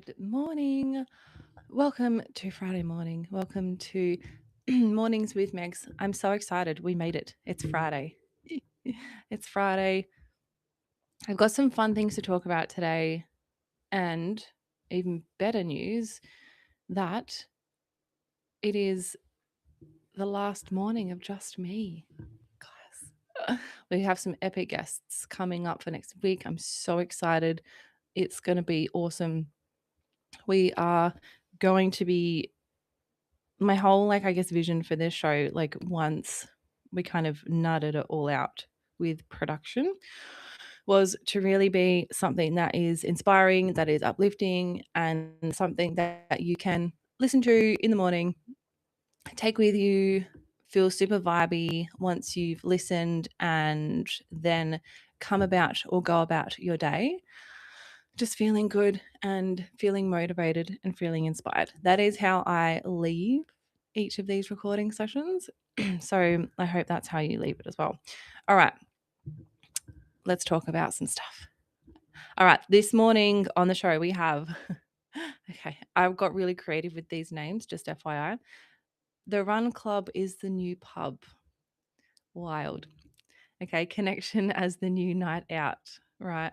Good morning. Welcome to Friday morning. Welcome to Mornings with Megs. I'm so excited. We made it. It's Friday. It's Friday. I've got some fun things to talk about today, and even better news that it is the last morning of just me. Guys, we have some epic guests coming up for next week. I'm so excited. It's going to be awesome. We are going to be my whole vision for this show, once we kind of nutted it all out with production, was to really be something that is inspiring, that is uplifting, and something that you can listen to in the morning, take with you, feel super vibey once you've listened, and then come about or go about your day just feeling good and feeling motivated and feeling inspired. That is how I leave each of these recording sessions. So I hope that's how you leave it as well. All right, let's talk about some stuff. All right, this morning on the show we have, okay, I've got really creative with these names, just FYI. The Run Club is the new pub. Wild. Okay, connection as the new night out. Right.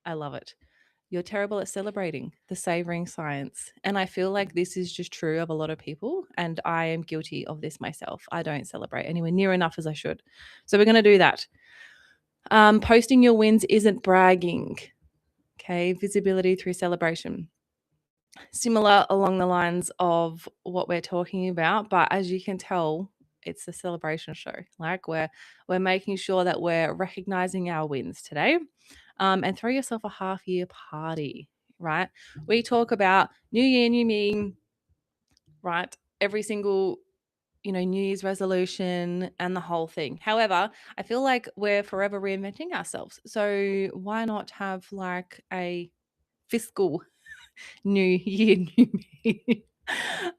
I love it. You're terrible at celebrating the savouring science. And I feel like this is just true of a lot of people. And I am guilty of this myself. I don't celebrate anywhere near enough as I should. So we're going to do that. Posting your wins isn't bragging. Okay. Visibility through celebration. Similar along the lines of what we're talking about. But as you can tell, it's a celebration show. Like we're making sure that we're recognizing our wins today. And throw yourself a half year party, right? We talk about new year, new me, right? Every single, New Year's resolution and the whole thing. However, I feel like we're forever reinventing ourselves. So why not have like a fiscal new year, new me?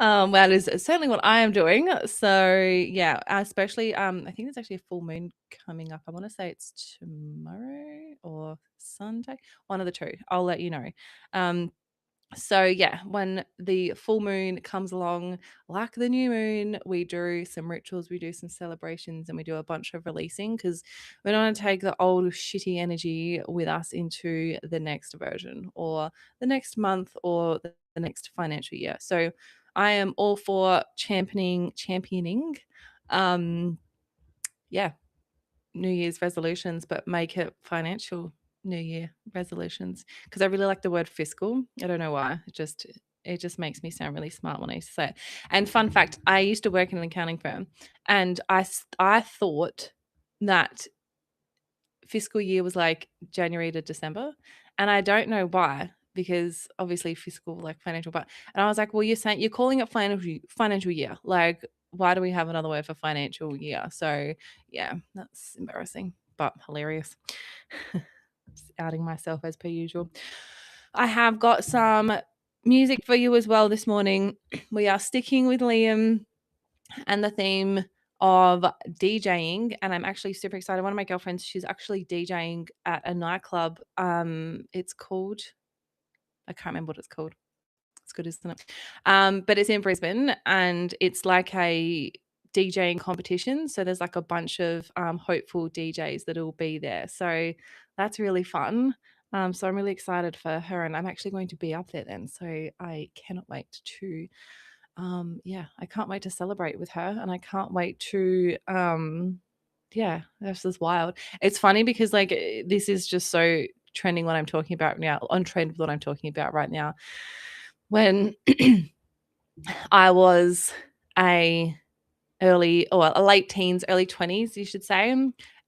That is certainly what I am doing. So yeah, especially I think there's actually a full moon coming up. I want to say it's tomorrow or Sunday, one of the two. I'll let you know. So yeah, when the full moon comes along, like the new moon, we do some rituals, we do some celebrations, and we do a bunch of releasing because we don't want to take the old shitty energy with us into the next version or the next month or the next financial year. So I am all for championing, um, yeah, New Year's resolutions, but make it financial New Year resolutions because I really like the word fiscal. I don't know why. It just makes me sound really smart when I used to say it. And fun fact, I used to work in an accounting firm, and I thought that fiscal year was like January to December, and I don't know why because obviously fiscal like financial, but and I was like, well, you're calling it financial year, like why do we have another word for financial year? So yeah, that's embarrassing but hilarious. Just outing myself as per usual. I have got some music for you as well this morning. We are sticking with Liam and the theme of DJing, and I'm actually super excited. One of my girlfriends, she's actually DJing at a nightclub. It's called, I can't remember what it's called. It's good, isn't it? But it's in Brisbane, and it's like a DJing competition. So there's like a bunch of hopeful DJs that will be there. So that's really fun. So I'm really excited for her, and I'm actually going to be up there then. So I cannot wait to I can't wait to celebrate with her, and I can't wait to yeah, this is wild. It's funny because this is just so trending what I'm talking about now, on trend with what I'm talking about right now. When I was a a late teens, early 20s, you should say,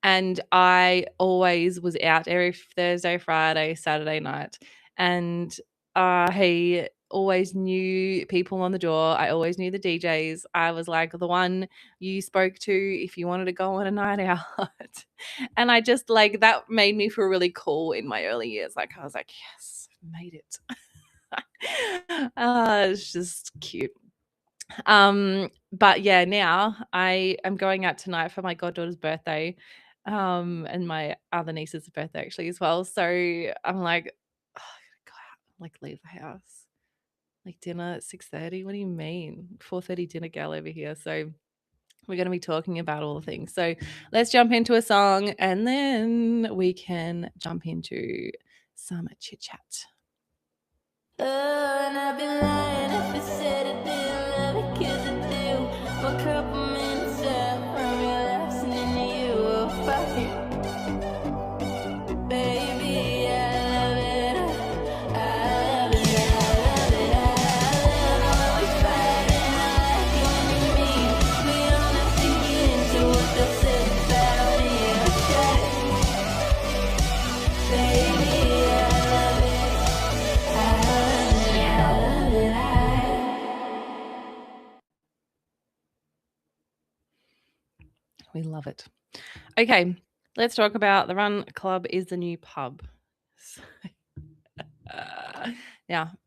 and I always was out every Thursday, Friday, Saturday night, and I always knew people on the door. I always knew the DJs. I was like the one you spoke to if you wanted to go on a night out. And I just that made me feel really cool in my early years. Like I was like, yes, made it. It's just cute. But yeah, now I am going out tonight for my goddaughter's birthday, and my other niece's birthday actually as well. So I'm like, oh, I gotta go out, leave the house. Like dinner at 6:30? What do you mean? 4:30 dinner gal over here. So we're going to be talking about all the things. So let's jump into a song and then we can jump into some chit chat. And I'd be lying if I said I didn't love it, 'cause I do. A couple minutes out from your last, and then you will fight. Baby, I love it. I love it. I love it. I love when we fight, and I like it when you mean. We don't have to get into what they'll say about it. Baby, I love it. We love it. Okay, let's talk about the Run Club is the new pub. Now,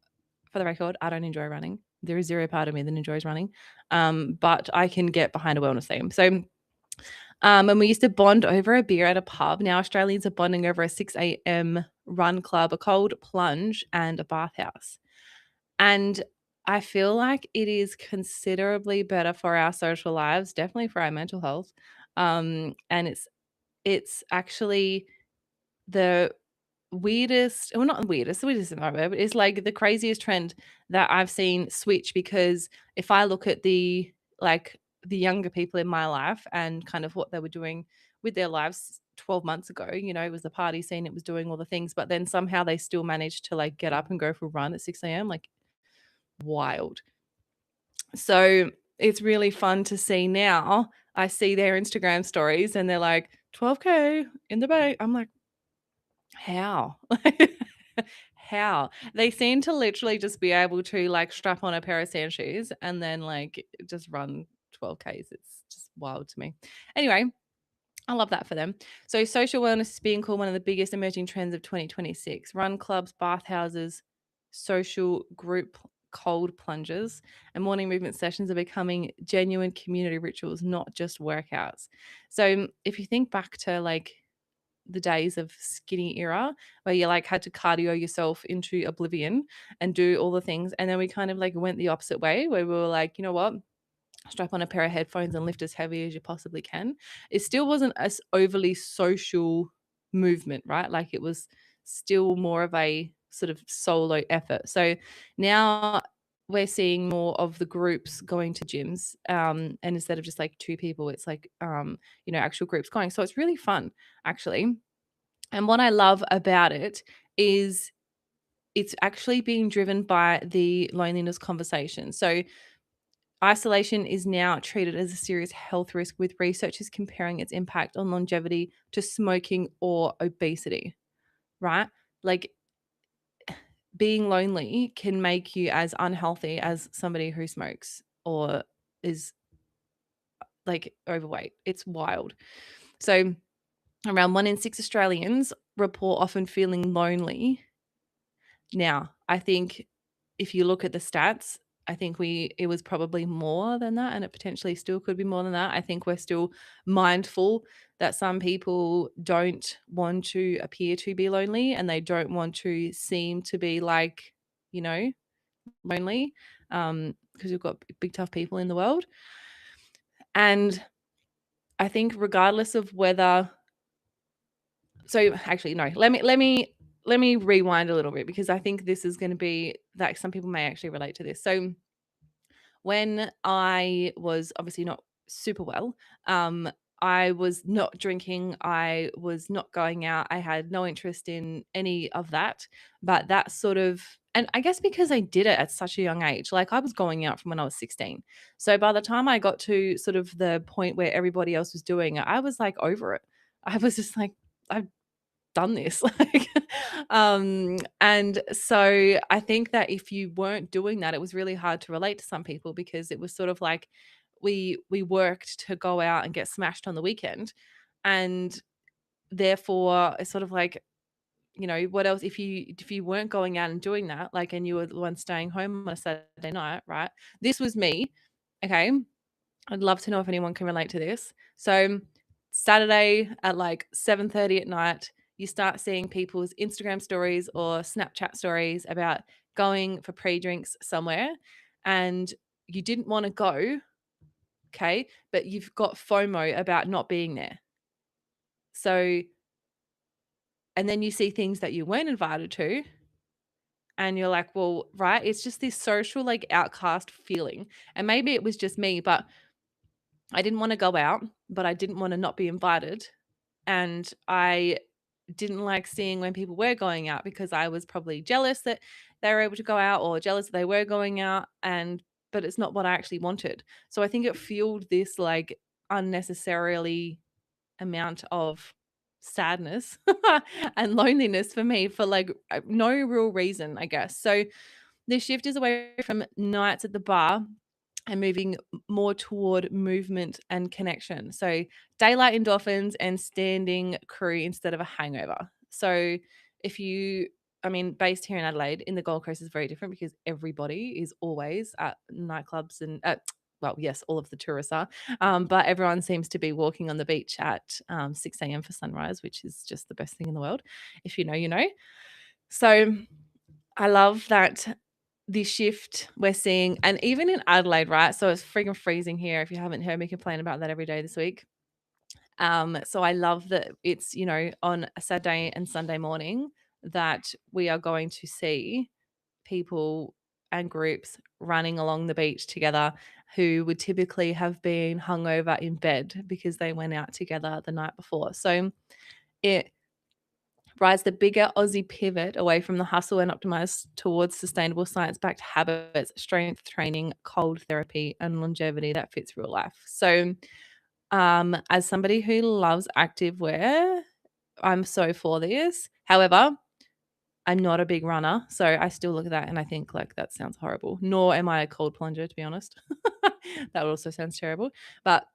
for the record, I don't enjoy running. There is zero part of me that enjoys running, but I can get behind a wellness theme. So, and we used to bond over a beer at a pub. Now Australians are bonding over a 6 a.m. run club, a cold plunge, and a bathhouse. And I feel like it is considerably better for our social lives, definitely for our mental health. And it's actually the weirdest, well, not weirdest, the weirdest is not right, but it's like the craziest trend that I've seen switch, because if I look at the younger people in my life and kind of what they were doing with their lives 12 months ago, it was the party scene, it was doing all the things, but then somehow they still managed to like get up and go for a run at 6 a.m. Like wild. So it's really fun to see now. I see their Instagram stories and they're like 12K in the bay. I'm like, how? How? They seem to literally just be able to like strap on a pair of sand shoes and then like just run 12Ks. It's just wild to me. Anyway, I love that for them. So social wellness is being called one of the biggest emerging trends of 2026. Run clubs, bathhouses, social group cold plunges, and morning movement sessions are becoming genuine community rituals, not just workouts. So if you think back to like the days of skinny era where you like had to cardio yourself into oblivion and do all the things, and then we kind of like went the opposite way where we were like, you know what, strap on a pair of headphones and lift as heavy as you possibly can. It still wasn't as overly social movement, right? Like it was still more of a sort of solo effort. So now we're seeing more of the groups going to gyms, and instead of just like two people, it's like actual groups going. So it's really fun actually. And what I love about it is it's actually being driven by the loneliness conversation. So isolation is now treated as a serious health risk, with researchers comparing its impact on longevity to smoking or obesity, right? Like being lonely can make you as unhealthy as somebody who smokes or is like overweight. It's wild. So around 1 in 6 Australians report often feeling lonely. Now, I think if you look at the stats, I think it was probably more than that, and it potentially still could be more than that. I think we're still mindful that some people don't want to appear to be lonely and they don't want to seem to be like, you know, lonely, because we've got big tough people in the world. And I think regardless of whether, so actually no, let me rewind a little bit, because I think this is going to be that some people may actually relate to this. So when I was obviously not super well, I was not drinking, I was not going out, I had no interest in any of that. But that sort of, and I guess because I did it at such a young age, like I was going out from when I was 16. So by the time I got to sort of the point where everybody else was doing it, I was like over it. I was just like, I've done this. Like and so I think that if you weren't doing that, it was really hard to relate to some people, because it was sort of like we worked to go out and get smashed on the weekend, and therefore it's sort of like, what else if you weren't going out and doing that, like, and you were the one staying home on a Saturday night, right? This was me. Okay, I'd love to know if anyone can relate to this. So Saturday at like 7:30 at night, you start seeing people's Instagram stories or Snapchat stories about going for pre-drinks somewhere and you didn't want to go, okay, but you've got FOMO about not being there. So, and then you see things that you weren't invited to, and you're like, well, right, it's just this social like outcast feeling. And maybe it was just me, but I didn't want to go out, but I didn't want to not be invited. And I didn't like seeing when people were going out because I was probably jealous that they were able to go out or jealous that they were going out, and but it's not what I actually wanted. So I think it fueled this like unnecessarily amount of sadness and loneliness for me for like no real reason, I guess. So the shift is away from nights at the bar and moving more toward movement and connection. So daylight endorphins and standing crew instead of a hangover. So if you, I mean, based here in Adelaide, in the Gold Coast is very different because everybody is always at nightclubs and well, yes, all of the tourists are, but everyone seems to be walking on the beach at 6 a.m. for sunrise, which is just the best thing in the world. If you know, you know. So I love that the shift we're seeing, and even in Adelaide, right? So it's freaking freezing here. If you haven't heard me complain about that every day this week. So I love that it's, on a Saturday and Sunday morning that we are going to see people and groups running along the beach together who would typically have been hungover in bed because they went out together the night before. So it rides the bigger Aussie pivot away from the hustle and optimize towards sustainable science-backed habits, strength training, cold therapy, and longevity that fits real life. So, as somebody who loves activewear, I'm so for this. However, I'm not a big runner, so I still look at that and I think like that sounds horrible. Nor am I a cold plunger, to be honest. That also sounds terrible. But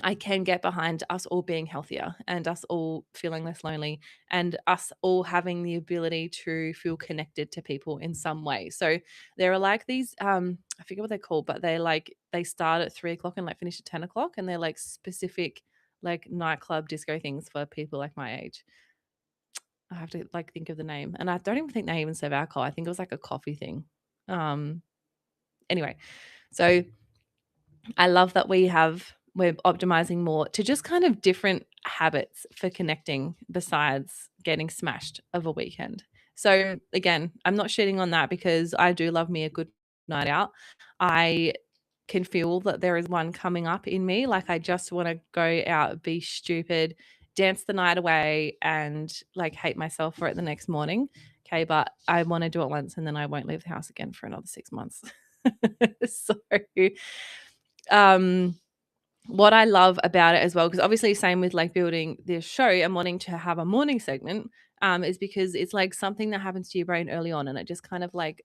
I can get behind us all being healthier and us all feeling less lonely and us all having the ability to feel connected to people in some way. So there are like these, I forget what they're called, but they start at 3 o'clock and like finish at 10 o'clock, and they're like specific like nightclub disco things for people like my age. I have to like think of the name, and I don't even think they even serve alcohol. I think it was like a coffee thing. Anyway, so I love that we're optimizing more to just kind of different habits for connecting besides getting smashed of a weekend. So again, I'm not shitting on that because I do love me a good night out. I can feel that there is one coming up in me. Like I just want to go out, be stupid, dance the night away, and like hate myself for it the next morning. Okay, but I want to do it once and then I won't leave the house again for another 6 months. So um what I love about it as well, because obviously same with like building this show and wanting to have a morning segment, is because it's like something that happens to your brain early on and it just kind of like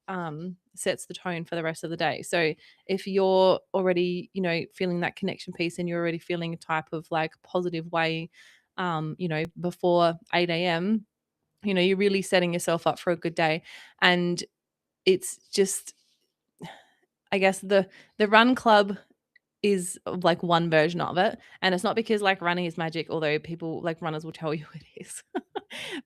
sets the tone for the rest of the day. So if you're already, feeling that connection piece and you're already feeling a type of like positive way, before 8 a.m., you're really setting yourself up for a good day. And it's just, I guess the run club is like one version of it. And it's not because like running is magic, although people like runners will tell you it is.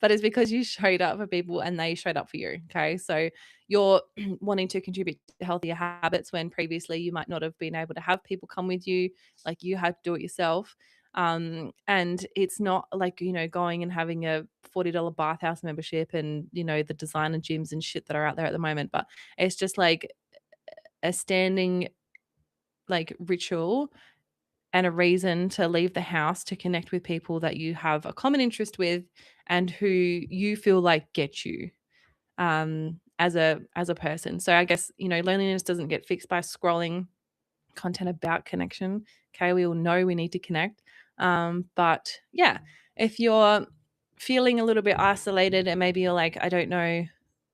But it's because you showed up for people and they showed up for you. Okay. So you're wanting to contribute to healthier habits when previously you might not have been able to have people come with you. Like you had to do it yourself. And it's not like, going and having a $40 bathhouse membership and, the designer gyms and shit that are out there at the moment. But it's just like a standing like ritual and a reason to leave the house to connect with people that you have a common interest with and who you feel like get you as a person. So I guess, loneliness doesn't get fixed by scrolling content about connection. Okay, we all know we need to connect. But yeah, if you're feeling a little bit isolated and maybe you're like, I don't know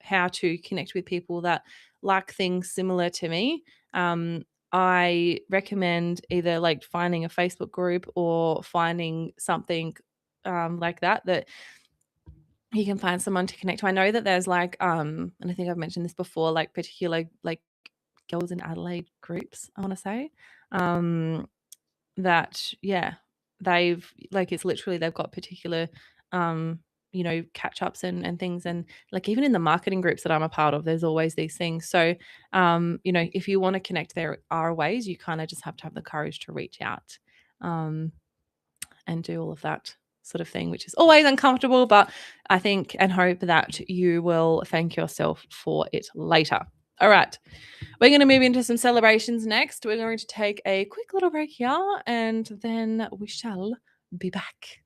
how to connect with people that like things similar to me, I recommend either like finding a Facebook group or finding something like that you can find someone to connect to. I know that there's like, and I think I've mentioned this before, like particular like girls in Adelaide groups, I want to say, that, yeah, they've like, it's literally, they've got particular, catch ups and things. And like even in the marketing groups that I'm a part of, there's always these things. So, if you want to connect, there are ways. You kind of just have to have the courage to reach out and do all of that sort of thing, which is always uncomfortable, but I think and hope that you will thank yourself for it later. All right. We're going to move into some celebrations next. We're going to take a quick little break here and then we shall be back.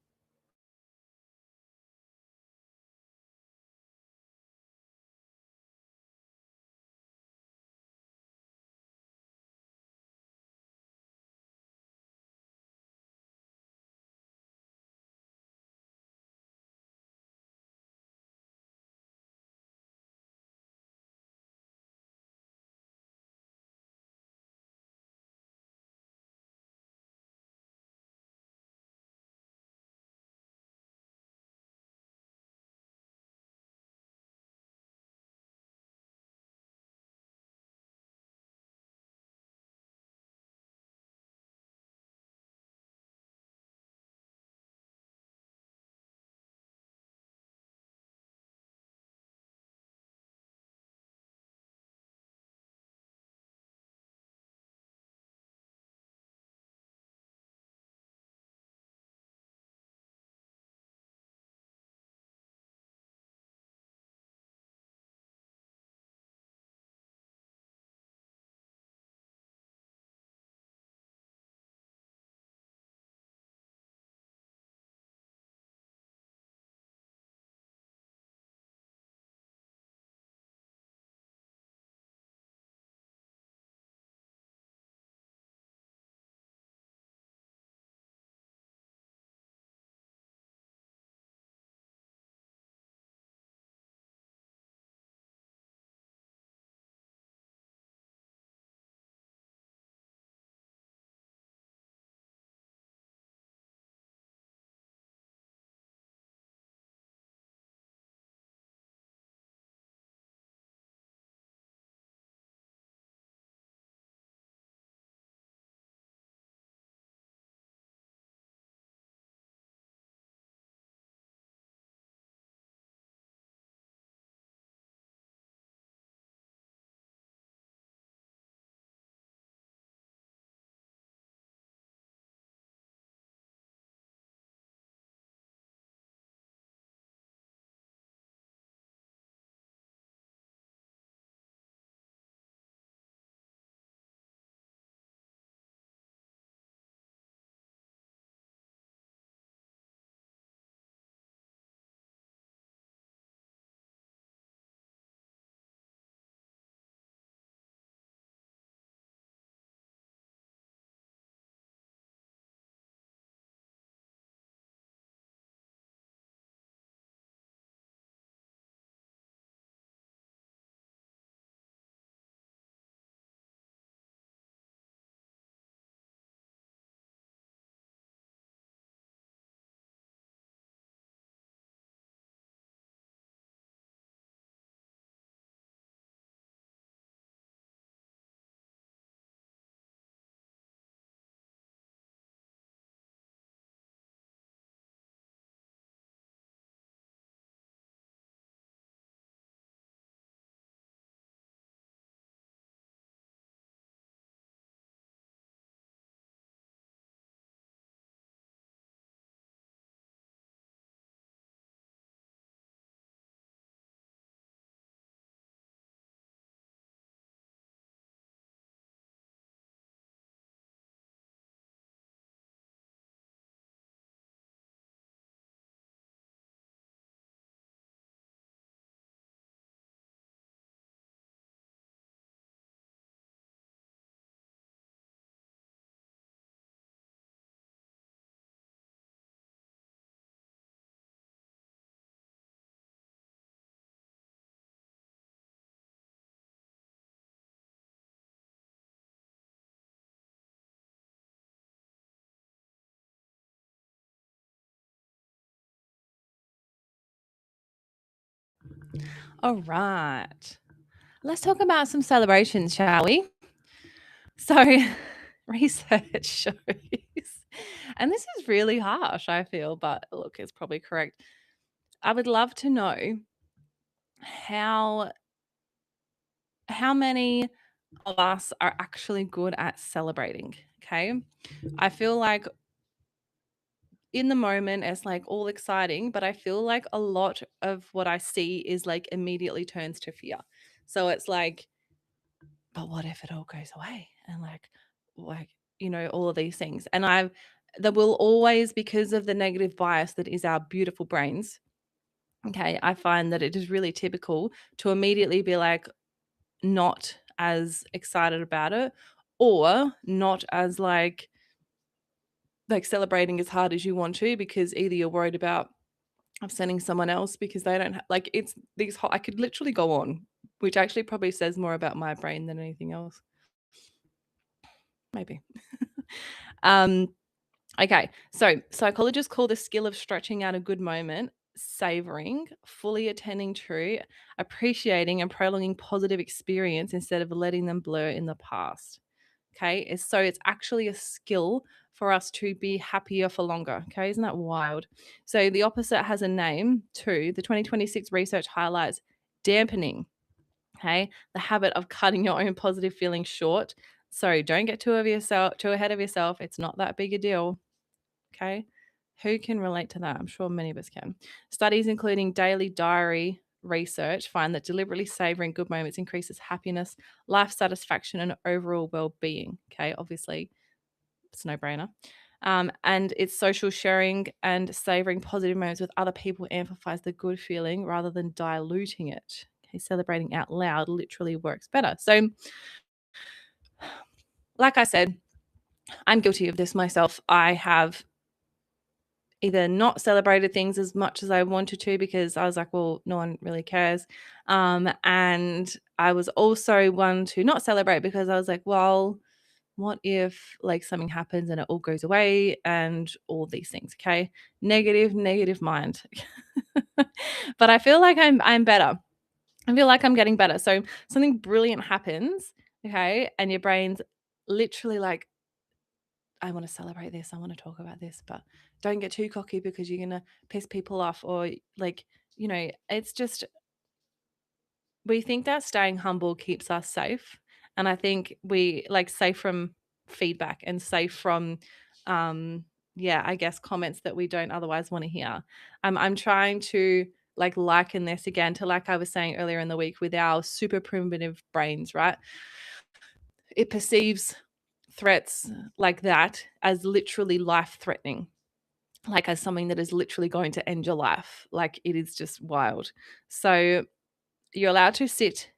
All right. Let's talk about some celebrations, shall we? So, research shows, and this is really harsh, I feel, but look, it's probably correct. I would love to know how many of us are actually good at celebrating. Okay. I feel like in the moment it's like all exciting, but I feel like a lot of what I see is like immediately turns to fear. So it's like, but what if it all goes away? And like, all of these things. And there will always, because of the negative bias that is our beautiful brains, okay, I find that it is really typical to immediately be like not as excited about it, or not as like celebrating as hard as you want to, because either you're worried about upsetting someone else because they don't like it's these I could literally go on, which actually probably says more about my brain than anything else. Maybe. um okay, so psychologists call the skill of stretching out a good moment savoring, fully attending to, appreciating and prolonging positive experience instead of letting them blur in the past. Okay, so it's actually a skill for us to be happier for longer. Okay, isn't that wild? So the opposite has a name too. The 2026 research highlights dampening. Okay, the habit of cutting your own positive feelings short. So don't get too ahead of yourself. It's not that big a deal. Okay, who can relate to that? I'm sure many of us can. Studies, including daily diary research, find that deliberately savoring good moments increases happiness, life satisfaction, and overall well-being. Okay, obviously, it's a no-brainer. And it's social sharing and savoring positive moments with other people amplifies the good feeling rather than diluting it. Okay, celebrating out loud literally works better. So, like I said, I'm guilty of this myself. I have either not celebrated things as much as I wanted to because I was like, well, no one really cares. And I was also one to not celebrate because I was like, well, what if like something happens and it all goes away and all these things? Okay. Negative mind. But I feel like I'm better. I feel like I'm getting better. So something brilliant happens, okay, and your brain's literally like, I want to celebrate this. I want to talk about this, but don't get too cocky because you're going to piss people off, or like, it's just, we think that staying humble keeps us safe. And I think we like safe from feedback and safe from, yeah, I guess comments that we don't otherwise want to hear. I'm trying to like liken this again to, like I was saying earlier in the week, with our super primitive brains, right? It perceives threats like that as literally life threatening, like as something that is literally going to end your life. Like it is just wild. So you're allowed to sit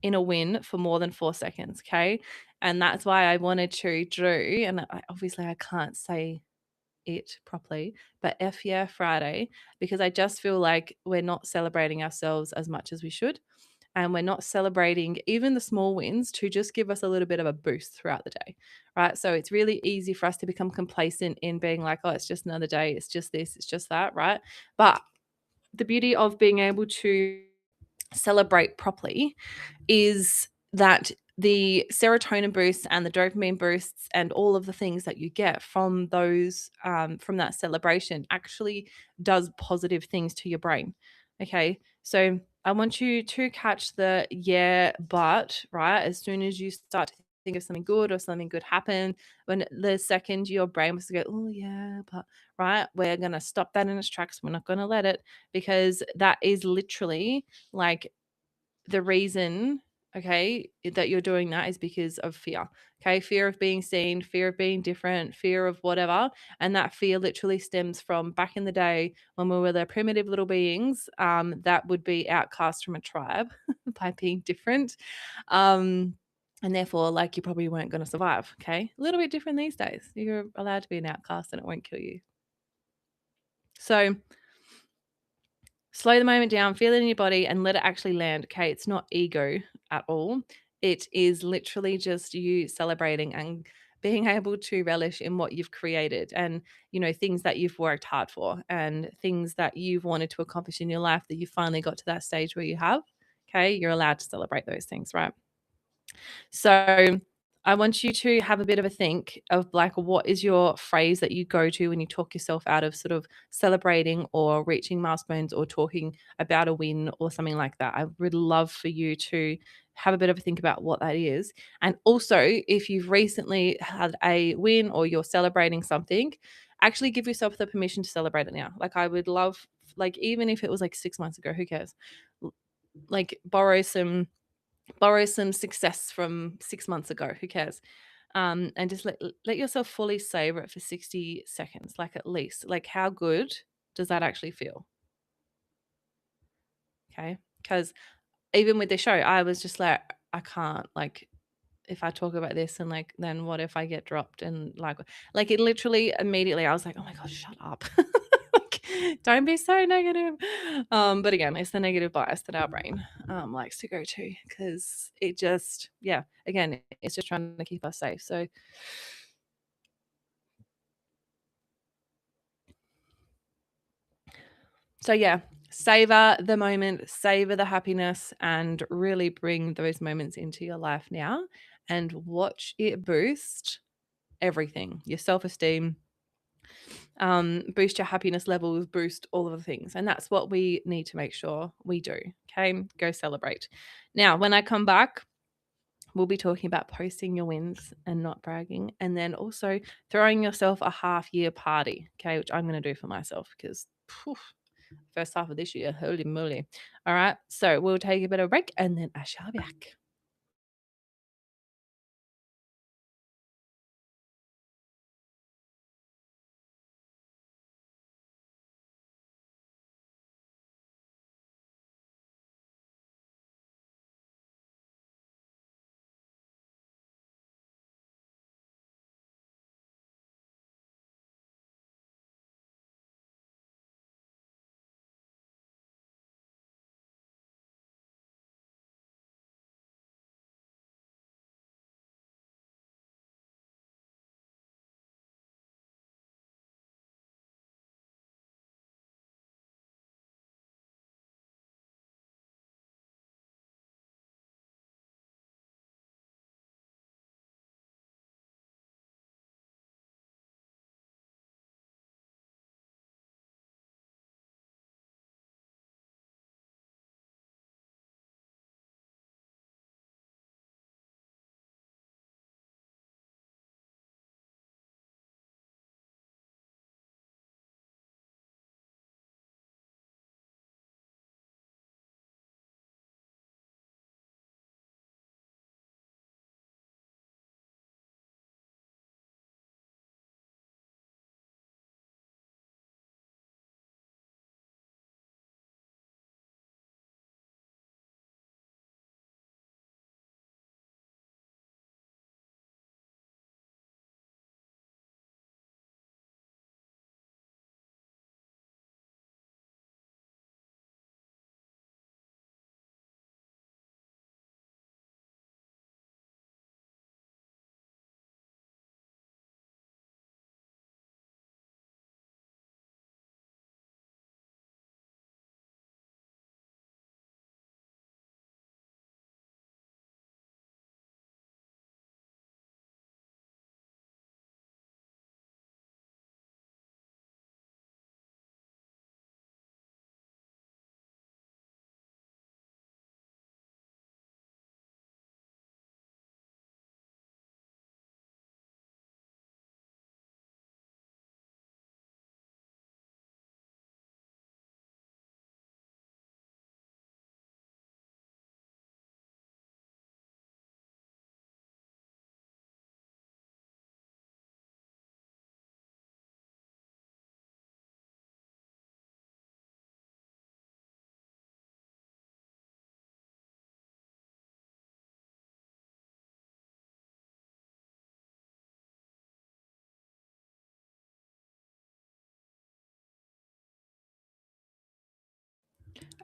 in a win for more than 4 seconds, okay? And that's why I wanted to do, and obviously I can't say it properly, but F yeah Friday, because I just feel like we're not celebrating ourselves as much as we should. And we're not celebrating even the small wins to just give us a little bit of a boost throughout the day, right? So it's really easy for us to become complacent in being like, oh, it's just another day, it's just this, it's just that, right? But the beauty of being able to celebrate properly is that the serotonin boosts and the dopamine boosts and all of the things that you get from those from that celebration actually does positive things to your brain. Okay, so I want you to catch the yeah but, right, as soon as you start to think of something good or something good happen, when the second your brain was to go, oh yeah but, right, we're going to stop that in its tracks. We're not going to let it, because that is literally like the reason, okay, that you're doing that is because of fear. Okay, fear of being seen, fear of being different, fear of whatever. And that fear literally stems from back in the day when we were the primitive little beings that would be outcast from a tribe by being different. Um, and therefore, like, you probably weren't going to survive. Okay, a little bit different these days. You're allowed to be an outcast and it won't kill you. So, slow the moment down, feel it in your body, and let it actually land. Okay. It's not ego at all. It is literally just you celebrating and being able to relish in what you've created, and, things that you've worked hard for and things that you've wanted to accomplish in your life that you finally got to that stage where you have. Okay. You're allowed to celebrate those things, right? So I want you to have a bit of a think of like what is your phrase that you go to when you talk yourself out of sort of celebrating or reaching milestones or talking about a win or something like that. I would love for you to have a bit of a think about what that is. And also, if you've recently had a win or you're celebrating something, actually give yourself the permission to celebrate it now. Like I would love, like even if it was like 6 months ago, who cares? Like borrow some success from 6 months ago. Who cares? And just let yourself fully savor it for 60 seconds, like at least. Like how good does that actually feel? Okay, because even with the show, I was just like, I can't like if I talk about this and like then what if I get dropped and like it literally immediately I was like, oh my god, shut up. Like, don't be so negative. But again, it's the negative bias that our brain likes to go to because it just again it's just trying to keep us safe. So yeah, savor the moment, savor the happiness, and really bring those moments into your life now and watch it boost everything, your self-esteem, boost your happiness levels, boost all of the things. And that's what we need to make sure we do. Okay, go celebrate. Now, when I come back, we'll be talking about posting your wins and not bragging, and then also throwing yourself a half year party, okay, which I'm going to do for myself because first half of this year, holy moly. All right, so we'll take a bit of a break and then I shall be back.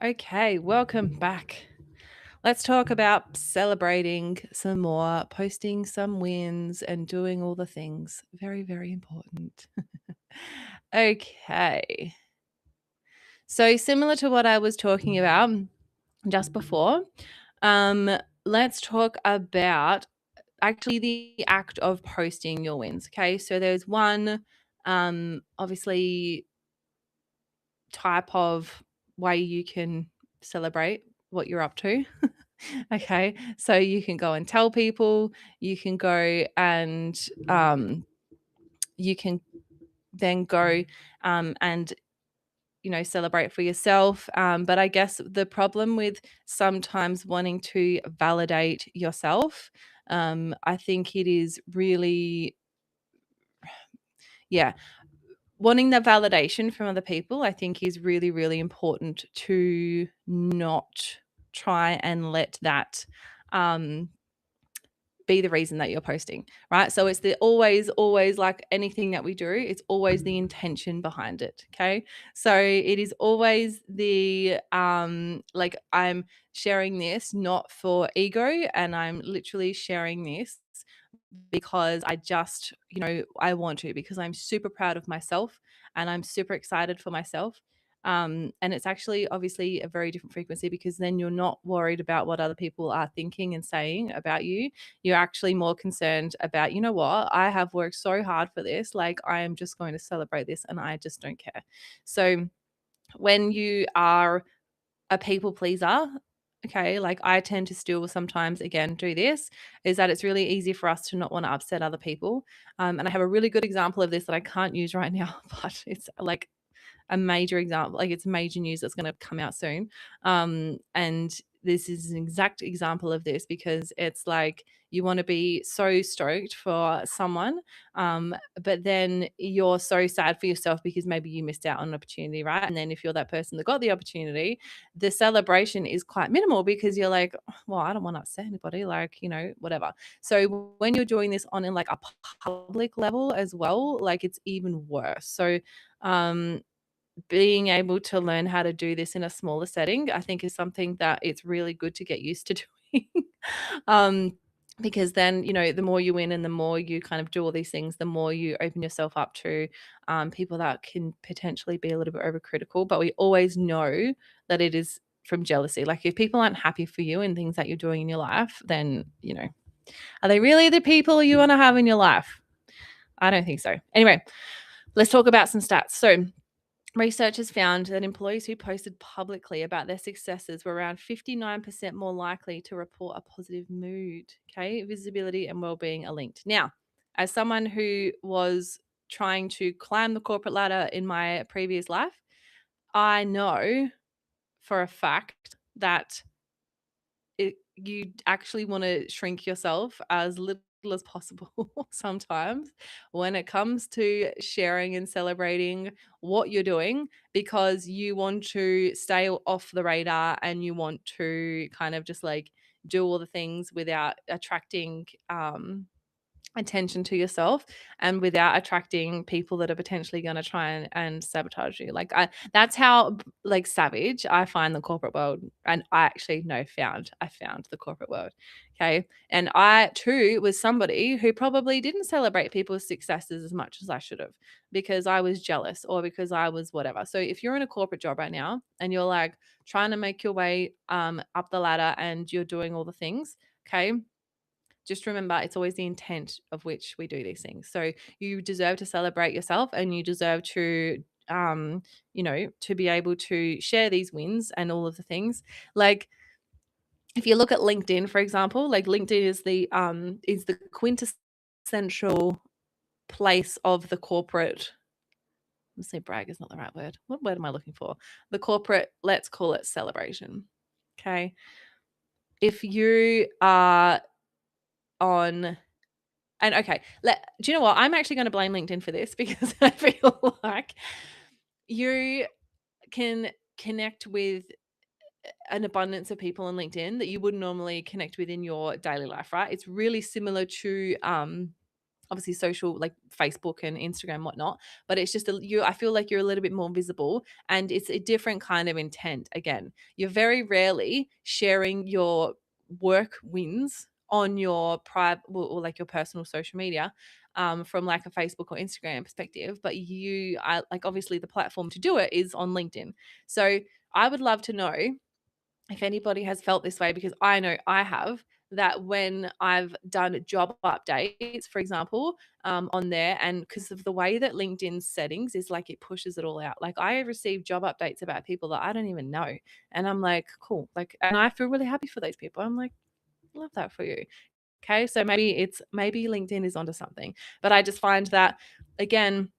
Okay, welcome back. Let's talk about celebrating some more, posting some wins, and doing all the things. Very, very important. Okay. So, similar to what I was talking about just before, let's talk about actually the act of posting your wins. Okay. So there's one, obviously, type of way you can celebrate what you're up to. Okay. So you can go and tell people, you can go and you can then go and celebrate for yourself. But I guess the problem with sometimes wanting to validate yourself, I think it is really, yeah, wanting the validation from other people, I think is really, really important to not try and let that be the reason that you're posting, right? So it's the always like anything that we do, it's always the intention behind it. Okay. So it is always the like I'm sharing this not for ego, and I'm literally sharing this because I just, I want to, because I'm super proud of myself and I'm super excited for myself. And it's actually obviously a very different frequency, because then you're not worried about what other people are thinking and saying about you. You're actually more concerned about, you know what, I have worked so hard for this. Like, I am just going to celebrate this and I just don't care. So when you are a people pleaser, okay, like I tend to still sometimes, again, do this, is that it's really easy for us to not want to upset other people. And I have a really good example of this that I can't use right now, but it's like a major example, like it's major news that's going to come out soon. And this is an exact example of this, because it's like you want to be so stoked for someone, but then you're so sad for yourself because maybe you missed out on an opportunity, right? And then if you're that person that got the opportunity, the celebration is quite minimal, because you're like, well, I don't want to upset anybody, like, whatever. So when you're doing this on in like a public level as well, like it's even worse. So um being able to learn how to do this in a smaller setting, I think, is something that it's really good to get used to doing. um, because then, the more you win and the more you kind of do all these things, the more you open yourself up to people that can potentially be a little bit overcritical. But we always know that it is from jealousy. Like, if people aren't happy for you and things that you're doing in your life, then, are they really the people you want to have in your life? I don't think so. Anyway, let's talk about some stats. So, researchers found that employees who posted publicly about their successes were around 59% more likely to report a positive mood. Okay, visibility and well-being are linked. Now, as someone who was trying to climb the corporate ladder in my previous life, I know for a fact that you actually want to shrink yourself as little as possible sometimes when it comes to sharing and celebrating what you're doing, because you want to stay off the radar and you want to kind of just like do all the things without attracting attention to yourself, and without attracting people that are potentially going to try and sabotage you. Like, that's how like savage I find the corporate world. And I actually I found the corporate world. Okay. And I too was somebody who probably didn't celebrate people's successes as much as I should have, because I was jealous or because I was whatever. So if you're in a corporate job right now and you're like trying to make your way up the ladder and you're doing all the things, okay, just remember, it's always the intent of which we do these things. So you deserve to celebrate yourself, and you deserve to to be able to share these wins and all of the things. Like, if you look at LinkedIn, for example, like LinkedIn is the quintessential place of the corporate. Let's say brag is not the right word. What word am I looking for? The corporate, let's call it celebration. Okay. If you are on And okay, do you know what? I'm actually going to blame LinkedIn for this, because I feel like you can connect with an abundance of people on LinkedIn that you wouldn't normally connect with in your daily life, right? It's really similar to obviously social, like Facebook and Instagram and whatnot, but it's just I feel like you're a little bit more visible, and it's a different kind of intent. Again, you're very rarely sharing your work wins on your private or like your personal social media, from like a Facebook or Instagram perspective, but you are like, obviously the platform to do it is on LinkedIn. So I would love to know if anybody has felt this way, because I know I have, that when I've done job updates, for example, on there, and because of the way that LinkedIn's settings is like it pushes it all out. Like I receive job updates about people that I don't even know, and I'm like, cool, like, and I feel really happy for those people. I'm like, love that for you. Okay, so maybe LinkedIn is onto something, but I just find that again,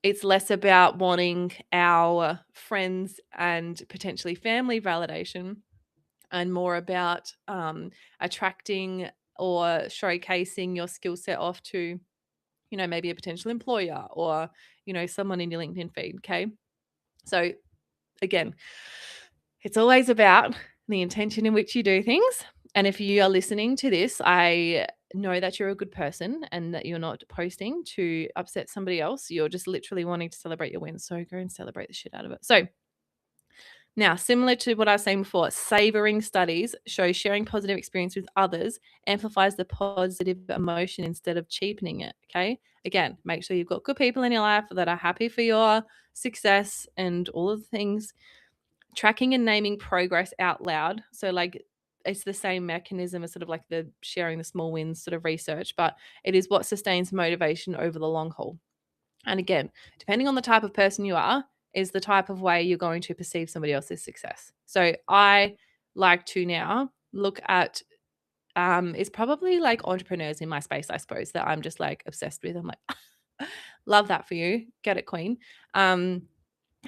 it's less about wanting our friends and potentially family validation and more about attracting or showcasing your skill set off to, maybe a potential employer or, someone in your LinkedIn feed. Okay. So again, it's always about the intention in which you do things. And if you are listening to this, I know that you're a good person and that you're not posting to upset somebody else. You're just literally wanting to celebrate your wins. So go and celebrate the shit out of it. So now, similar to what I was saying before, savouring studies show sharing positive experience with others amplifies the positive emotion instead of cheapening it. Okay. Again, make sure you've got good people in your life that are happy for your success and all of the things. Tracking and naming progress out loud. So, like, it's the same mechanism as sort of like the sharing the small wins sort of research, but it is what sustains motivation over the long haul. And again, depending on the type of person you are, is the type of way you're going to perceive somebody else's success. So I like to now look at it's probably like entrepreneurs in my space, I suppose, that I'm just like obsessed with. I'm like, love that for you. Get it, queen.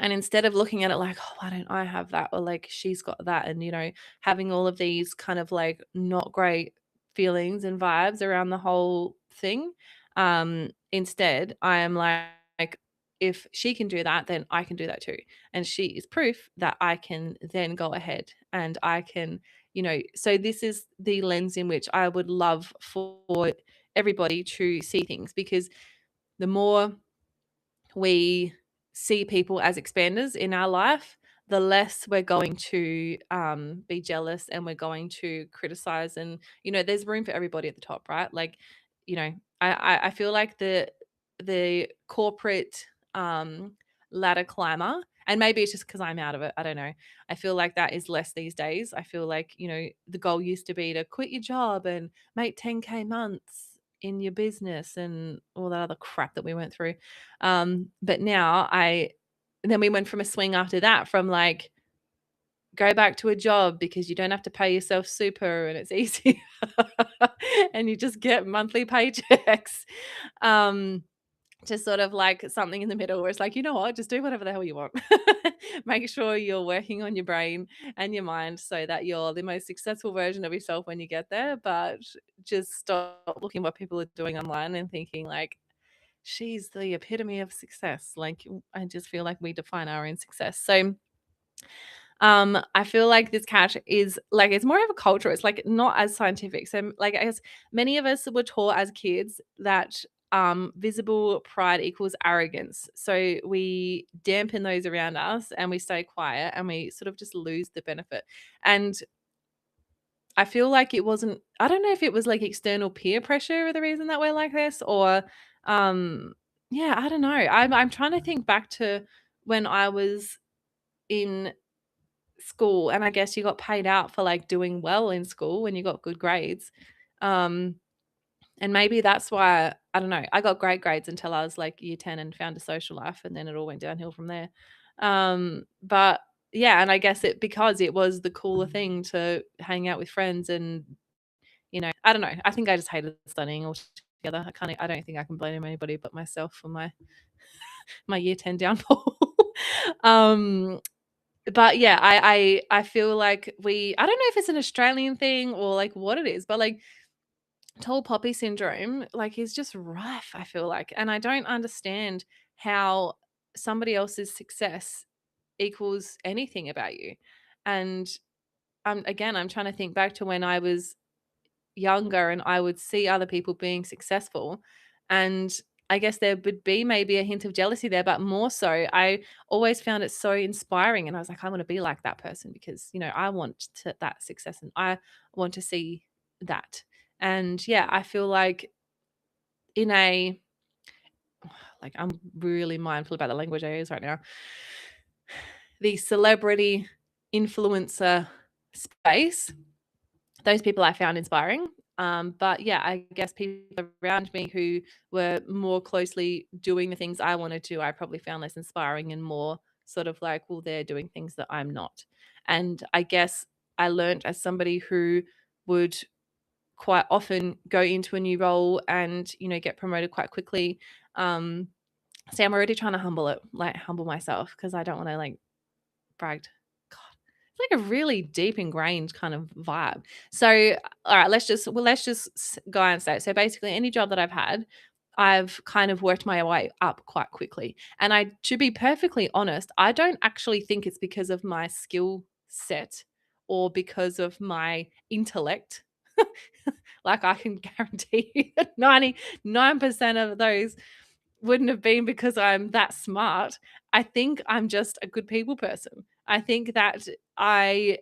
And instead of looking at it like, oh, why don't I have that? Or like, she's got that. And, having all of these kind of like not great feelings and vibes around the whole thing. Instead, I am like, if she can do that, then I can do that too. And she is proof that I can then go ahead and I can, so this is the lens in which I would love for everybody to see things, because the more we see people as expanders in our life, the less we're going to be jealous and we're going to criticize. And, there's room for everybody at the top, right? Like, I feel like the corporate ladder climber, and maybe it's just because I'm out of it, I don't know. I feel like that is less these days. I feel like, the goal used to be to quit your job and make 10K months in your business and all that other crap that we went through. But now then we went from a swing after that from like, go back to a job because you don't have to pay yourself super and it's easy and you just get monthly paychecks. To sort of like something in the middle where it's like, you know what, just do whatever the hell you want. Make sure you're working on your brain and your mind so that you're the most successful version of yourself when you get there. But just stop looking what people are doing online and thinking like, she's the epitome of success. Like, I just feel like we define our own success. So I feel like this catch is like, it's more of a culture. It's like not as scientific. So like, I guess many of us were taught as kids that visible pride equals arrogance. So we dampen those around us and we stay quiet and we sort of just lose the benefit. And I feel like I don't know if it was like external peer pressure or the reason that we're like this, or yeah, I don't know. I'm trying to think back to when I was in school, and I guess you got paid out for like doing well in school when you got good grades. Um and maybe that's why, I don't know, I got great grades until I was like year 10 and found a social life, and then it all went downhill from there. But yeah, and I guess because it was the cooler thing to hang out with friends and, I don't know. I think I just hated studying altogether. I don't think I can blame anybody but myself for my year 10 downfall. um but yeah, I feel like I don't know if it's an Australian thing or like what it is, but like tall poppy syndrome like is just rife, I feel like. And I don't understand how somebody else's success equals anything about you. And again, I'm trying to think back to when I was younger and I would see other people being successful, and I guess there would be maybe a hint of jealousy there, but more so I always found it so inspiring, and I was like, I want to be like that person because, I want that success and I want to see that. And yeah, I feel like in a like, I'm really mindful about the language I use right now. The celebrity influencer space, those people I found inspiring. But yeah, I guess people around me who were more closely doing the things I wanted to, I probably found less inspiring and more sort of like, well, they're doing things that I'm not. And I guess I learned as somebody who would quite often go into a new role and, get promoted quite quickly. See, I'm already trying to humble myself because I don't want to bragged. God, it's like a really deep ingrained kind of vibe. So, all right, let's just go and say it. So basically, any job that I've had, I've kind of worked my way up quite quickly. And to be perfectly honest, I don't actually think it's because of my skill set or because of my intellect. Like I can guarantee you that 99% of those wouldn't have been because I'm that smart. I think I'm just a good people person. I think that I,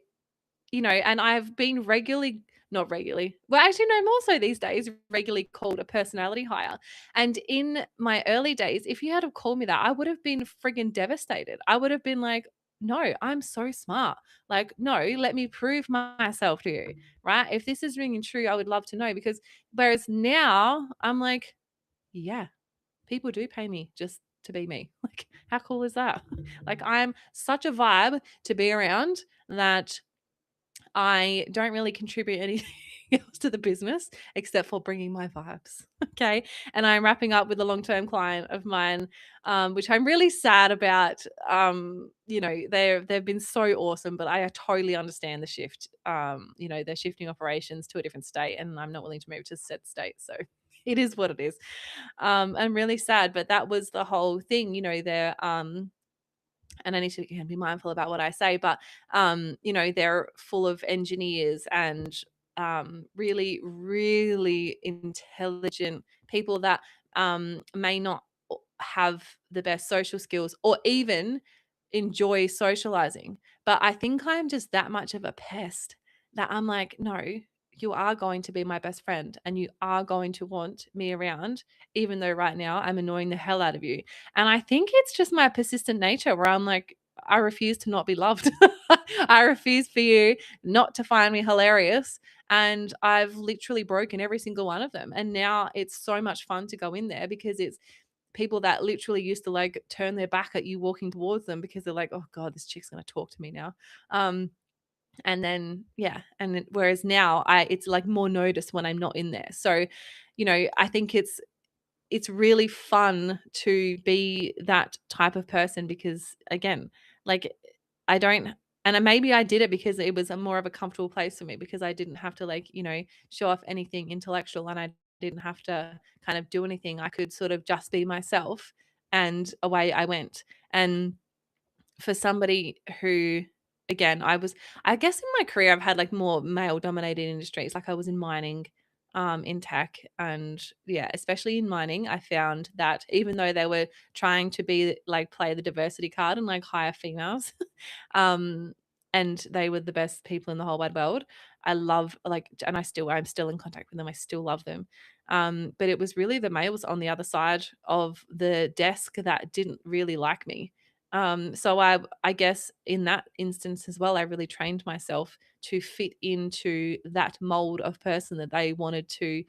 and I've been regularly, not regularly, well, actually, no, more so these days, regularly called a personality hire. And in my early days, if you had have called me that, I would have been friggin' devastated. I would have been like, no, I'm so smart. Like, no, let me prove myself to you, right? If this is ringing true, I would love to know because whereas now I'm like, yeah, people do pay me just to be me. Like, how cool is that? Like, I'm such a vibe to be around that I don't really contribute anything else to the business except for bringing my vibes. Okay. And I'm wrapping up with a long term client of mine, which I'm really sad about. They've been so awesome, but I totally understand the shift. They're shifting operations to a different state, and I'm not willing to move to said state. So it is what it is. I'm really sad, but that was the whole thing. They're and I need to again be mindful about what I say, but they're full of engineers and really, really intelligent people that may not have the best social skills or even enjoy socializing. But I think I'm just that much of a pest that I'm like, no, you are going to be my best friend and you are going to want me around, even though right now I'm annoying the hell out of you. And I think it's just my persistent nature where I'm like, I refuse to not be loved. I refuse for you not to find me hilarious. And I've literally broken every single one of them. And now it's so much fun to go in there because it's people that literally used to like turn their back at you walking towards them because they're like, oh God, this chick's going to talk to me now. And then, yeah. Whereas now it's like more noticed when I'm not in there. So, I think it's really fun to be that type of person because again, like I don't and maybe I did it because it was a more of a comfortable place for me because I didn't have to show off anything intellectual and I didn't have to kind of do anything. I could sort of just be myself and away I went. And for somebody who again, I guess in my career I've had like more male dominated industries. Like I was in mining, in tech and yeah, especially in mining, I found that even though they were trying to be like play the diversity card and like hire females, um, and they were the best people in the whole wide world. I love and I'm still in contact with them. I still love them. But it was really the males on the other side of the desk that didn't really like me. So I guess in that instance as well, I really trained myself to fit into that mold of person that they wanted to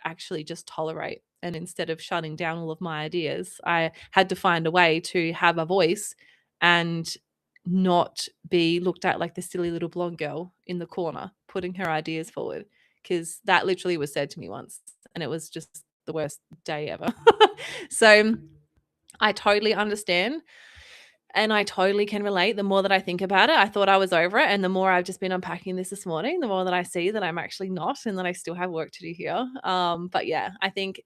actually just tolerate. And instead of shutting down all of my ideas, I had to find a way to have a voice and not be looked at like the silly little blonde girl in the corner putting her ideas forward. Because that literally was said to me once, and it was just the worst day ever. So I totally understand and I totally can relate. The more that I think about it, I thought I was over it. And the more I've just been unpacking this morning, the more that I see that I'm actually not and that I still have work to do here. But yeah, I think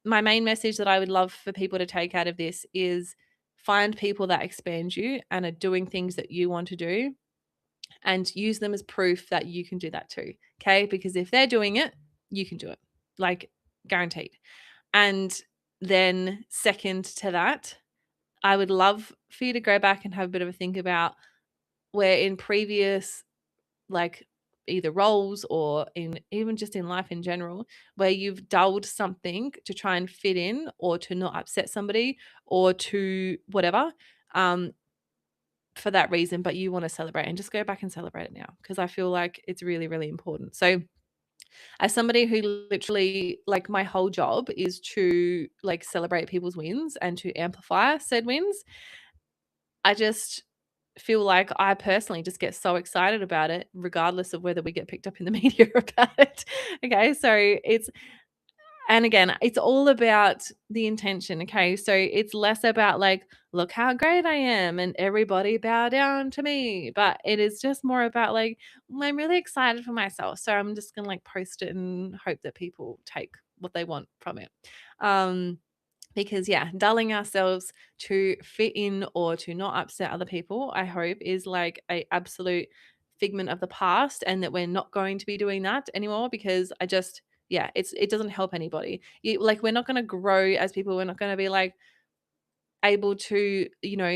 my main message that I would love for people to take out of this is find people that expand you and are doing things that you want to do and use them as proof that you can do that too. Okay. Because if they're doing it, you can do it. Like guaranteed. And then, second to that, I would love for you to go back and have a bit of a think about where in previous, like either roles or in even just in life in general, where you've dulled something to try and fit in or to not upset somebody or to whatever. Um, for that reason, but you want to celebrate, and just go back and celebrate it now, because I feel like it's really, really important. So as somebody who literally, like, my whole job is to like celebrate people's wins and to amplify said wins, I just feel like I personally just get so excited about it, regardless of whether we get picked up in the media about it. Okay. So and again, it's all about the intention. Okay. So it's less about like, look how great I am and everybody bow down to me. But it is just more about like, I'm really excited for myself. So I'm just going to like post it and hope that people take what they want from it. Because yeah, dulling ourselves to fit in or to not upset other people, I hope, is like a absolute figment of the past, and that we're not going to be doing that anymore, because I just, yeah, it doesn't help anybody. Like, we're not going to grow as people. We're not going to be like able to,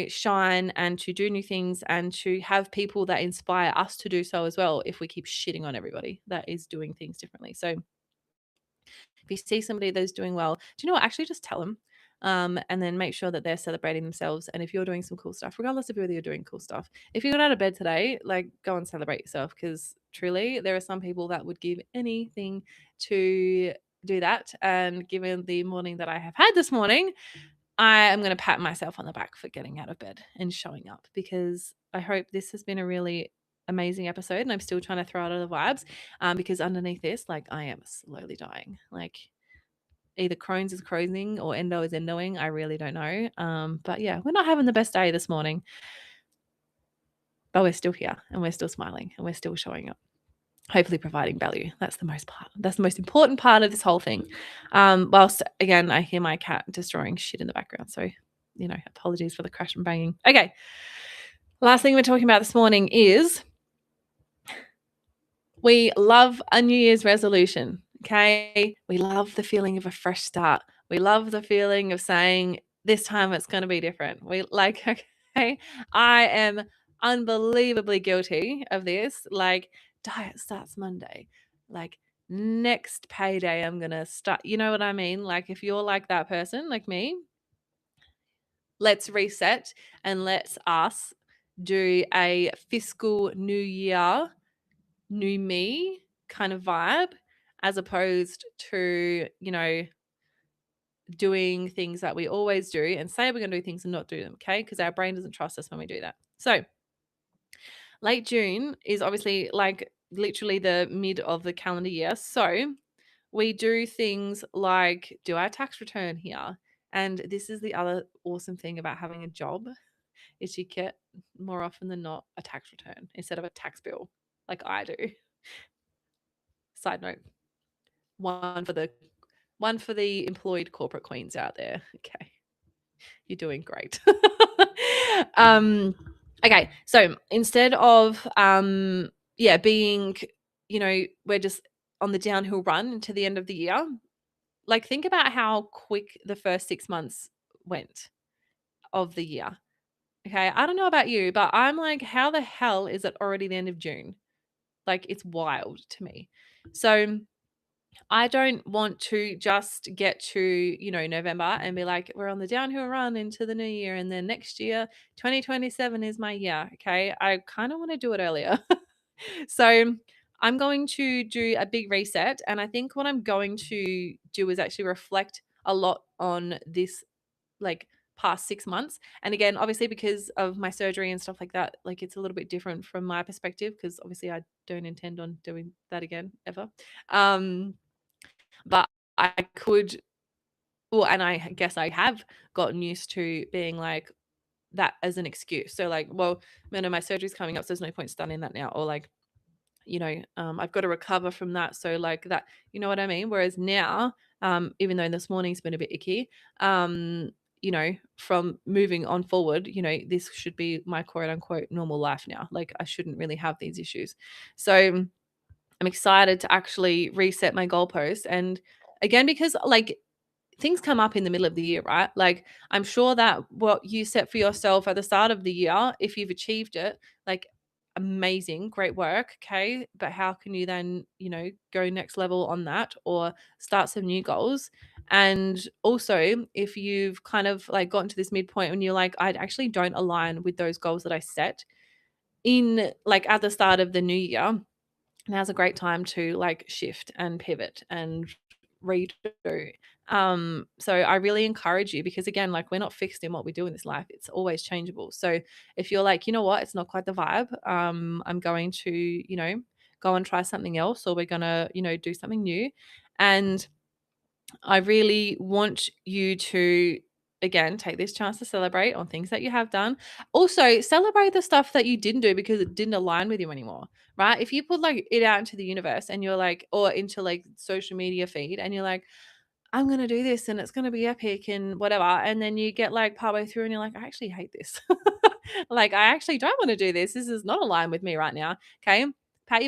shine and to do new things and to have people that inspire us to do so as well, if we keep shitting on everybody that is doing things differently. So if you see somebody that's doing well, do you know what? Actually, just tell them. And then make sure that they're celebrating themselves. And if you're doing some cool stuff, regardless of whether you're doing cool stuff, if you got out of bed today, like, go and celebrate yourself, because truly there are some people that would give anything to do that. And given the morning that I have had this morning, I am going to pat myself on the back for getting out of bed and showing up, because I hope this has been a really amazing episode, and I'm still trying to throw out all the vibes, because underneath this, like, I am slowly dying. Like, either Crohn's is closing or endo is endoing. I really don't know. But yeah, we're not having the best day this morning, but we're still here and we're still smiling and we're still showing up, hopefully providing value. That's the most important part of this whole thing. Whilst again, I hear my cat destroying shit in the background. So, apologies for the crash and banging. Okay. Last thing we're talking about this morning is we love a New Year's resolution. Okay. We love the feeling of a fresh start. We love the feeling of saying, this time it's going to be different. We like, okay, I am unbelievably guilty of this. Like, diet starts Monday. Like, next payday, I'm going to start. You know what I mean? Like, if you're like that person, like me, let's reset and let's us do a fiscal new year, new me kind of vibe, as opposed to, doing things that we always do and say we're going to do things and not do them. Okay. Because our brain doesn't trust us when we do that. So late June is obviously like literally the mid of the calendar year. So we do things like do our tax return here. And this is the other awesome thing about having a job, is you get more often than not a tax return instead of a tax bill, like I do. Side note, one for the employed corporate queens out there. Okay. You're doing great. Okay. So instead of being, we're just on the downhill run into the end of the year, like, think about how quick the first 6 months went of the year. Okay. I don't know about you, but I'm like, how the hell is it already the end of June? Like, it's wild to me. So I don't want to just get to, November and be like, we're on the downhill run into the new year. And then next year, 2027 is my year. Okay. I kind of want to do it earlier. So I'm going to do a big reset. And I think what I'm going to do is actually reflect a lot on this, like, past 6 months. And again, obviously, because of my surgery and stuff like that, like, it's a little bit different from my perspective, because obviously I don't intend on doing that again ever. But I could, well, and I guess I have gotten used to being like that as an excuse. So like, well, my surgery's coming up, so there's no point studying that now. Or like, I've got to recover from that. So like that, you know what I mean? Whereas now, even though this morning's been a bit icky, from moving on forward, this should be my quote unquote normal life now. Like, I shouldn't really have these issues. So I'm excited to actually reset my goalposts. And again, because like, things come up in the middle of the year, right? Like, I'm sure that what you set for yourself at the start of the year, if you've achieved it, like, amazing, great work. Okay. But how can you then, go next level on that or start some new goals? And also, if you've kind of like gotten to this midpoint and you're like, I actually don't align with those goals that I set in like at the start of the new year, now's a great time to like shift and pivot and redo. So I really encourage you, because again, like, we're not fixed in what we do in this life. It's always changeable. So if you're like, you know what, it's not quite the vibe, I'm going to, go and try something else, or we're gonna, do something new. And I really want you to, again, take this chance to celebrate on things that you have done. Also, celebrate the stuff that you didn't do because it didn't align with you anymore, right? If you put like it out into the universe and you're like, or into like social media feed, and you're like, I'm going to do this and it's going to be epic and whatever. And then you get like partway through and you're like, I actually hate this. Like, I actually don't want to do this. This is not aligned with me right now. Okay. Pat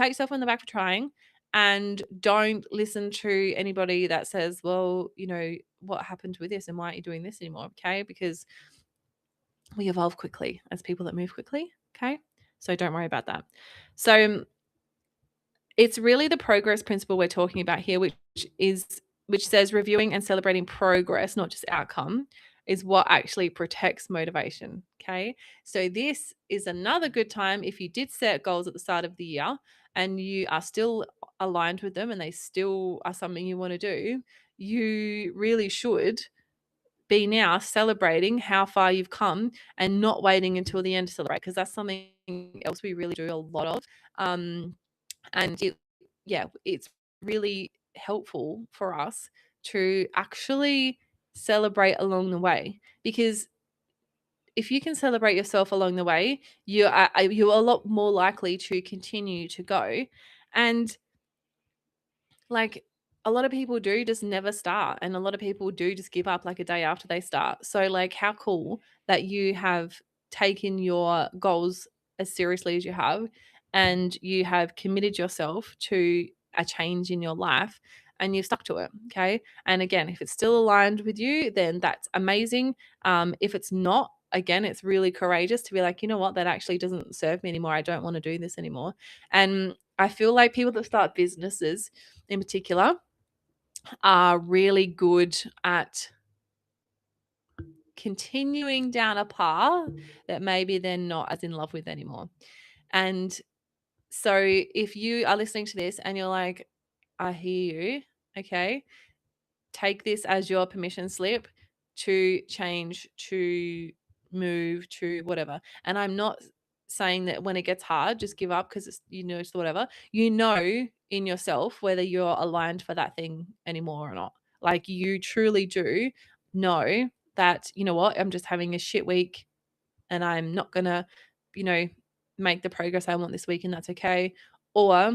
yourself on the back for trying, and don't listen to anybody that says, well, what happened with this and why aren't you doing this anymore? Okay. Because we evolve quickly as people that move quickly. Okay. So don't worry about that. So it's really the progress principle we're talking about here, which says reviewing and celebrating progress, not just outcome, is what actually protects motivation. Okay. So this is another good time, if you did set goals at the start of the year and you are still aligned with them and they still are something you want to do, you really should be now celebrating how far you've come and not waiting until the end to celebrate, because that's something else we really do a lot of. And it's really helpful for us to actually celebrate along the way, because if you can celebrate yourself along the way, you're a lot more likely to continue to go. And like, a lot of people do just never start, and a lot of people do just give up like a day after they start. So like, how cool that you have taken your goals as seriously as you have, and you have committed yourself to a change in your life, and you've stuck to it. Okay. And again, if it's still aligned with you, then that's amazing. If it's not, again, it's really courageous to be like, you know what, that actually doesn't serve me anymore. I don't want to do this anymore. And I feel like people that start businesses in particular are really good at continuing down a path that maybe they're not as in love with anymore. And so if you are listening to this and you're like, I hear you, okay, take this as your permission slip to change, to move, to whatever. And I'm not saying that when it gets hard, just give up because it's whatever. In yourself whether you're aligned for that thing anymore or not. Like, you truly do know that, you know what, I'm just having a shit week and I'm not gonna, you know, make the progress I want this week, and that's okay. Or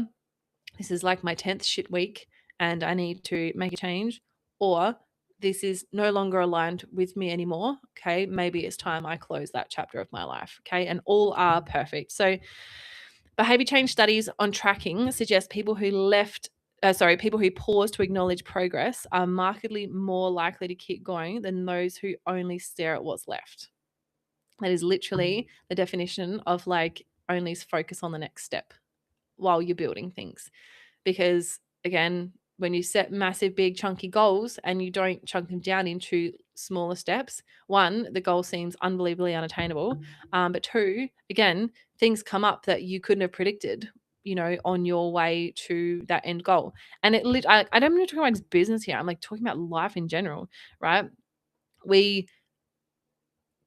this is like my 10th shit week and I need to make a change, or this is no longer aligned with me anymore. Okay, maybe it's time I close that chapter of my life. Okay, and all are perfect. So, behavior change studies on tracking suggest people who pause to acknowledge progress are markedly more likely to keep going than those who only stare at what's left. That is literally the definition of like only focus on the next step while you're building things. Because again, when you set massive, big, chunky goals and you don't chunk them down into smaller steps, one, the goal seems unbelievably unattainable. But two, again, things come up that you couldn't have predicted, on your way to that end goal. And I don't mean to talk about business here. I'm like talking about life in general, right? We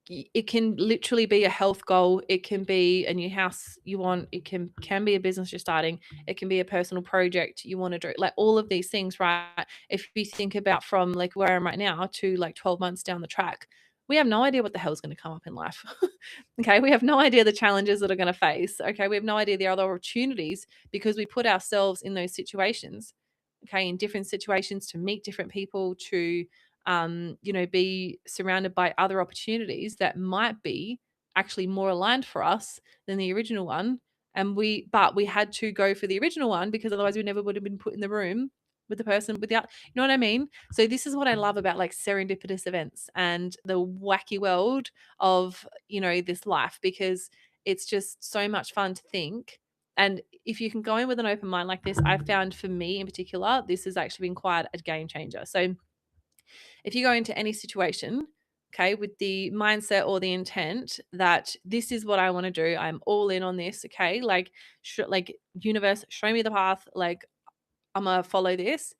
it can literally be a health goal. It can be a new house you want. It can be a business you're starting. It can be a personal project you want to do. Like, all of these things, right? If you think about from like where I am right now to like 12 months down the track, we have no idea what the hell is going to come up in life. Okay. We have no idea the challenges that are going to face. Okay. We have no idea the other opportunities, because we put ourselves in those situations. Okay. In different situations, to meet different people, to be surrounded by other opportunities that might be actually more aligned for us than the original one. But we had to go for the original one because otherwise we never would have been put in the room with the person without, you know what I mean? So this is what I love about like serendipitous events and the wacky world of, this life, because it's just so much fun to think. And if you can go in with an open mind like this, I found for me in particular, this has actually been quite a game changer. So If you go into any situation, okay, with the mindset or the intent that this is what I want to do, I'm all in on this, okay, like universe, show me the path, like I'm gonna follow this,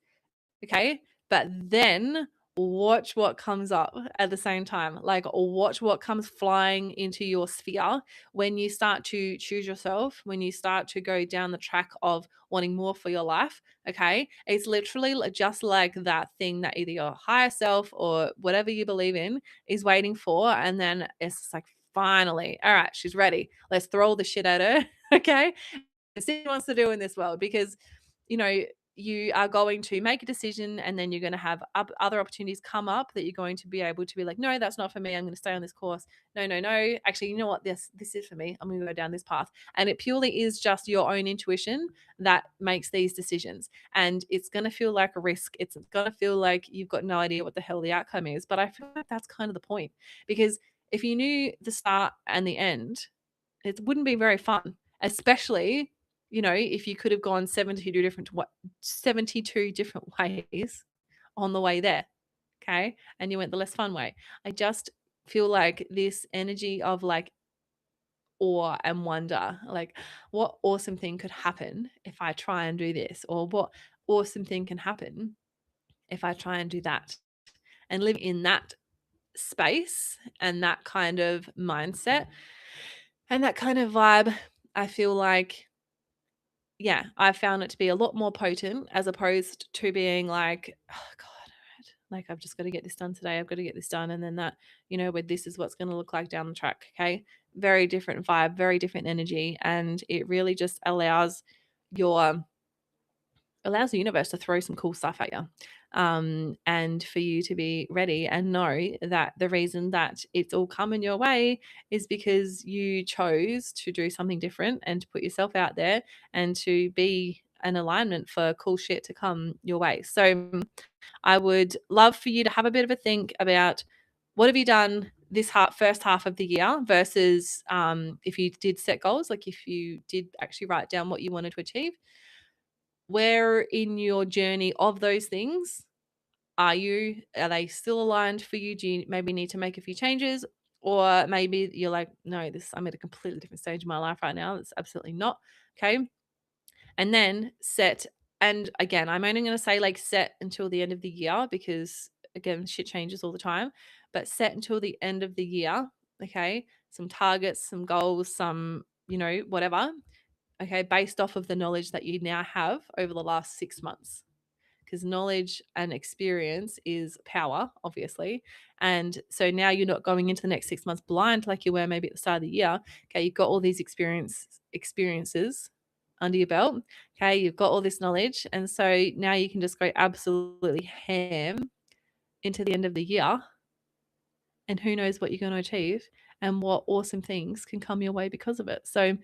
okay, but then watch what comes up at the same time, like watch what comes flying into your sphere when you start to choose yourself, when you start to go down the track of wanting more for your life. Okay, it's literally just like that thing that either your higher self or whatever you believe in is waiting for, and then it's just like, finally, all right, she's ready, let's throw all the shit at her. Okay, see what wants to do in this world, because you know you are going to make a decision, and then you're going to have other opportunities come up that you're going to be able to be like, no, that's not for me, I'm going to stay on this course. No, no, no, actually, you know what, this is for me, I'm going to go down this path. And it purely is just your own intuition that makes these decisions, and it's going to feel like a risk, it's going to feel like you've got no idea what the hell the outcome is, but I feel like that's kind of the point, because if you knew the start and the end, it wouldn't be very fun, especially, if you could have gone 72 different ways on the way there, okay? And you went the less fun way. I just feel like this energy of like awe and wonder, like what awesome thing could happen if I try and do this, or what awesome thing can happen if I try and do that. And live in that space and that kind of mindset and that kind of vibe, I feel like, yeah, I found it to be a lot more potent, as opposed to being like, oh God, all right, like I've just got to get this done today. I've got to get this done. And then that, where this is what's going to look like down the track. Okay. Very different vibe, very different energy. And it really just allows the universe to throw some cool stuff at you. And for you to be ready and know that the reason that it's all coming your way is because you chose to do something different and to put yourself out there and to be an alignment for cool shit to come your way. So I would love for you to have a bit of a think about what have you done this first half of the year versus if you did set goals, like if you did actually write down what you wanted to achieve. Where in your journey of those things are you? Are they still aligned for you? Do you maybe need to make a few changes? Or maybe you're like, no, I'm at a completely different stage of my life right now. It's absolutely not. Okay. And then and again, I'm only going to say like set until the end of the year, because again, shit changes all the time, but set until the end of the year. Okay. Some targets, some goals, some, whatever. Okay. Based off of the knowledge that you now have over the last 6 months, because knowledge and experience is power, obviously. And so now you're not going into the next 6 months blind like you were maybe at the start of the year. Okay, you've got all these experiences under your belt. Okay, you've got all this knowledge, and so now you can just go absolutely ham into the end of the year, and who knows what you're going to achieve and what awesome things can come your way because of it. So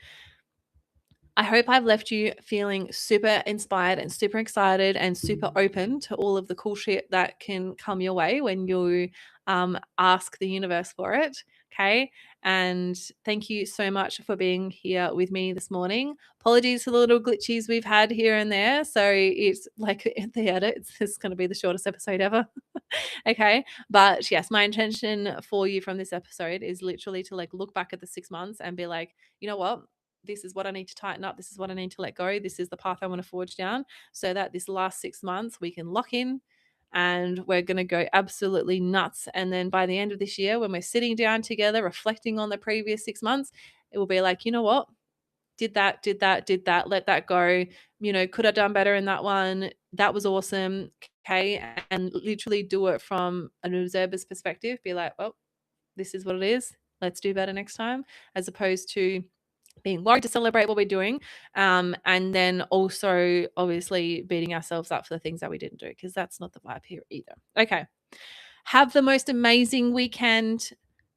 I hope I've left you feeling super inspired and super excited and super open to all of the cool shit that can come your way when you ask the universe for it. Okay. And thank you so much for being here with me this morning. Apologies for the little glitches we've had here and there. So it's like at the edit, it's going to be the shortest episode ever. Okay. But yes, my intention for you from this episode is literally to like look back at the 6 months and be like, you know what? This is what I need to tighten up. This is what I need to let go. This is the path I want to forge down, so that this last 6 months we can lock in and we're going to go absolutely nuts. And then by the end of this year, when we're sitting down together, reflecting on the previous 6 months, it will be like, you know what? Did that, let that go. Could have done better in that one. That was awesome. Okay. And literally do it from an observer's perspective. Be like, well, this is what it is. Let's do better next time, as opposed to being worried to celebrate what we're doing, and then also obviously beating ourselves up for the things that we didn't do, because that's not the vibe here either. Okay. Have the most amazing weekend.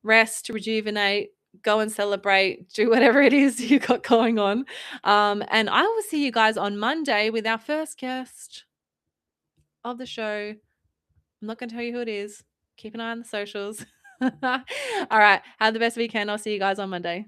Rest, rejuvenate, go and celebrate, do whatever it is you got going on. And I will see you guys on Monday with our first guest of the show. I'm not going to tell you who it is. Keep an eye on the socials. All right. Have the best weekend. I'll see you guys on Monday.